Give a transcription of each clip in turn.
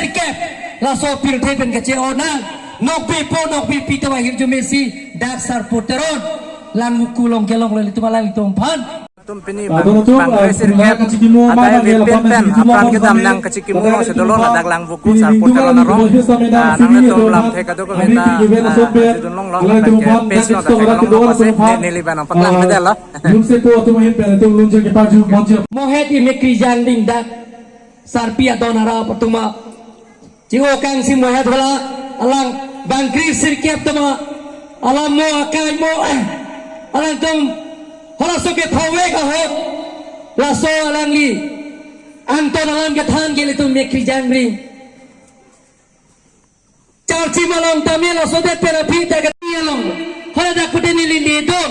serkep laso pirte pen kece ona nok pi tawa hirjo Messi dak sar poteron lan mukulong kelong leli tumalang tumpan tumpini bang sirkep ada wipin pen apran kita menang kecikimu sedolo ladak lang buku sar poteron narong nang itu lam te kado ko minta sidunong lo ke pes no ta kelong no pase nili banang paklang medel lo mohet imekri janding dak sarpia donara pertuma jigo kang si mohet wala alang bangkri sirkep tama alam mo akai mo alang tum hala soke phawe ka ho laso alang li anton alang ke than gele tum mekri jangri charchi malong tamil laso de terapi ta ka long hala dak pute ni li do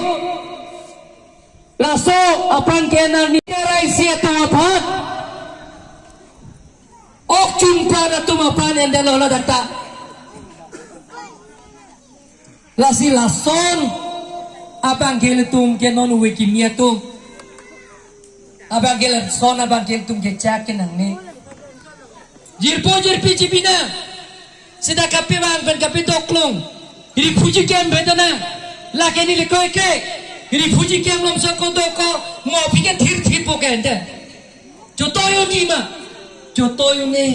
laso apan ke nar ni rai sia ta phat ok jumpa na tumapan yang dalam la data lasi lason abang gele tum ke non wikimia tum abang gele son abang gele tum ke cak ke nang ni jirpi cipina sida kape bang ben kape doklong iri puji kem bedana la ke ni le koy ke iri puji kem lom so ko doko mo piken thir poken de joto yo ni ma joto yo ni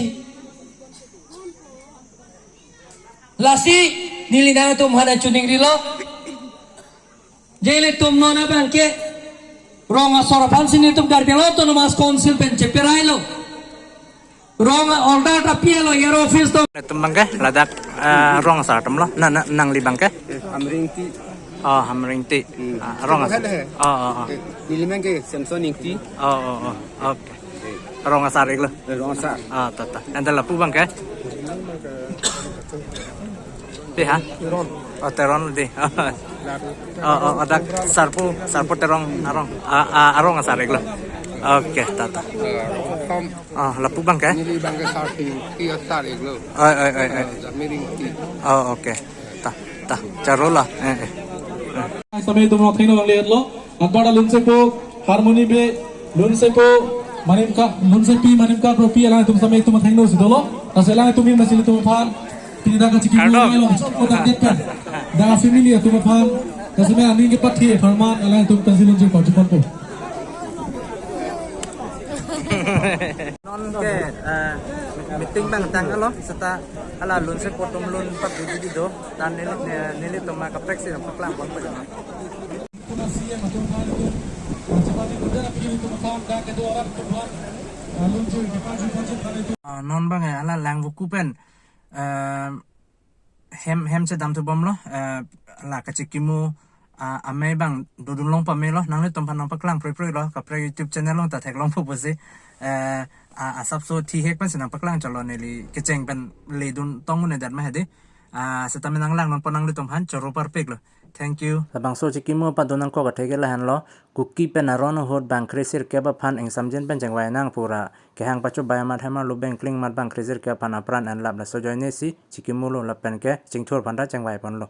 lasi nilina tum hada chuning rilo jele tum nona banke ronga sorapan sini tum dar belo to mas konsil pen ceperailo ronga order tapielo yero office to tum bangke ladak rong sartam lo nang li bangke amringti hamringti rong nilimen ke samsoningti oke rong sarik lo rong sar tata anda lapu bangke ha teron di adak sarpu terong arong sarik lo oke tata lapu bangke nili bangke sarti ki sarik lo amringti oke ta charola समय तुम लोग थिंग लोग ले लो अकबरा लुनसे को हारमोनी पे लुनसे को मनिम का लुनसे पी मनिम का ट्रॉफी अलाने तुम समय तुम थिंग लो सिदोलो असेलाने तुम मसिल तुम फान पिदा का चिकी लो को तक कर दा फैमिली तुम फान कसमे अनिंग के पत्थी फरमान अलाने तुम तंजिल जो को जुपन को non ke meeting bang tang alo serta ala lun se potom lun pat di do dan nili to ma kapek si paklang bon pa non bang ala lang buku pen hem se dam to bom lo la ka chikimu amai bang dodun long pa me lo nang le tom pan paklang pre lo ka pre YouTube channel long ta thek long phu si asap so thi hek pan sinang paklang chalo neli kecheng pen le dun tong ne dat ma hade setamen nang lang non ponang le tom han choro perfect lo thank you sabang so chikimu pa donang ko ka thege la han lo kuki pen aron hot bang kresir ke ba phan eng samjen pen jengwai nang pura ke hang pacho bayamat hama lo bang kling mat bang kresir ke phan apran an lab la so joine si chikimu lo la pen ke chingthor phan ra jengwai pon lo